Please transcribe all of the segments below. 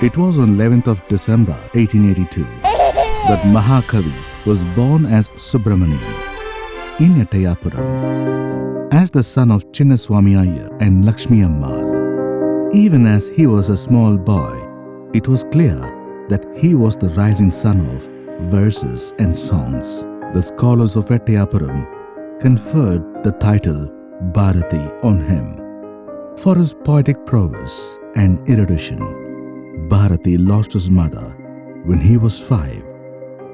It was on 11th of December 1882 that Mahakavi was born as Subramanian in Ettayapuram as the son of Chinnaswamy Iyer and Lakshmi Ammal. Even as he was a small boy, it was clear that he was the rising son of verses and songs. The scholars of Ettayapuram conferred the title Bharathi on him for his poetic prowess and erudition. Bharathi lost his mother when he was 5,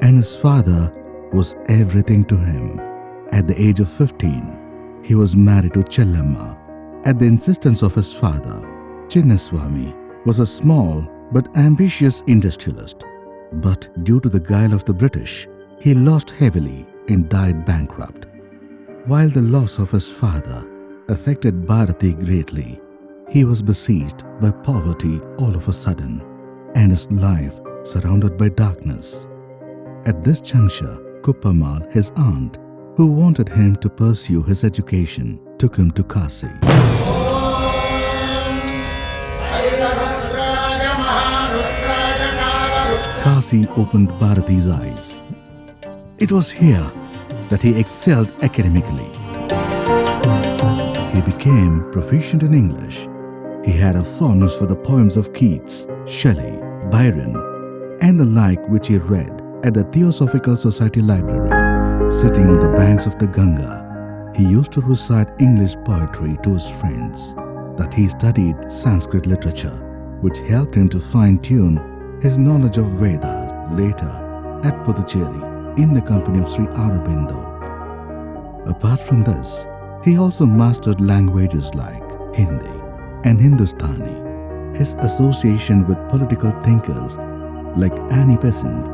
and his father was everything to him. At the age of 15, he was married to Chellamma at the insistence of his father. Chinnaswamy was a small but ambitious industrialist, but due to the guile of the British, he lost heavily and died bankrupt. While the loss of his father affected Bharathi greatly, he was besieged by poverty all of a sudden, and his life surrounded by darkness. At this juncture, Kuppamal, his aunt, who wanted him to pursue his education, took him to Kasi. Kasi opened Bharathi's eyes. It was here that he excelled academically. He became proficient in English. He had a fondness for the poems of Keats, Shelley, Byron, and the like, which he read at the Theosophical Society Library. Sitting on the banks of the Ganga, he used to recite English poetry to his friends. That he studied Sanskrit literature, which helped him to fine-tune his knowledge of Vedas later at Puducherry in the company of Sri Aurobindo. Apart from this, he also mastered languages like Hindi and Hindustani. His association with political thinkers like Annie Besant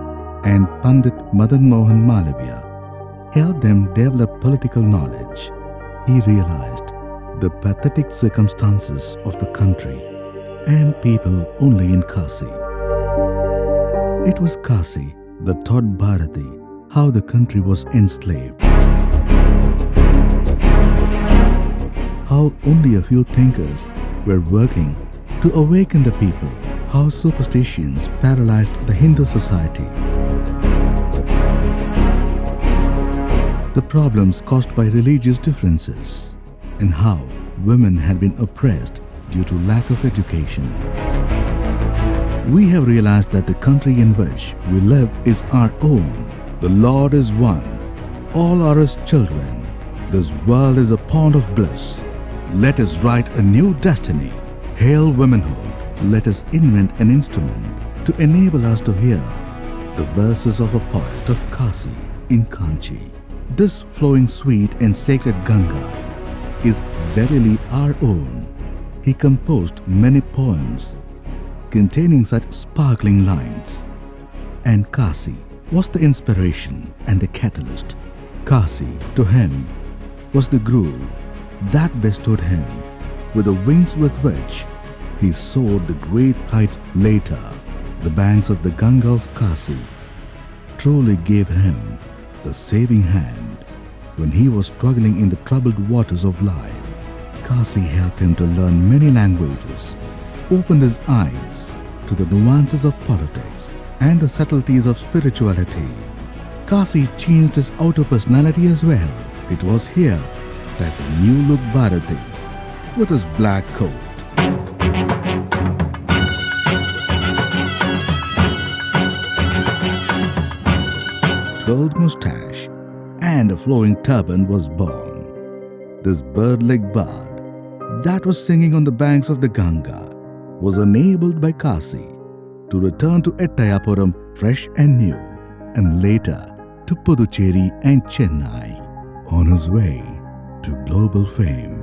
and Pandit Madan Mohan Malaviya helped him develop political knowledge. He realized the pathetic circumstances of the country and people only in Kasi. It was Kasi that taught Bharathi how the country was enslaved, how only a few thinkers were working to awaken the people, how superstitions paralyzed the Hindu society, the problems caused by religious differences, and how women had been oppressed due to lack of education. We have realized that the country in which we live is our own. The Lord is one. All are His children. This world is a pond of bliss. Let us write a new destiny. Hail womanhood. Let us invent an instrument to enable us to hear the verses of a poet of Kasi in Kanchi. This flowing sweet and sacred Ganga is verily our own. He composed many poems containing such sparkling lines, and Kasi was the inspiration and the catalyst. Kasi, to him, was the groove that bestowed him with the wings with which he soared the great heights later. The banks of the Ganga of Kasi truly gave him the saving hand when he was struggling in the troubled waters of life. Kasi helped him to learn many languages, opened his eyes to the nuances of politics and the subtleties of spirituality. Kasi changed his outer personality as well. It was here that the new-look Bharathi, with his black coat, twirled moustache, and a flowing turban was born. This bird-like bard that was singing on the banks of the Ganga was enabled by Kasi to return to Ettayapuram fresh and new, and later to Puducherry and Chennai on his way to global fame.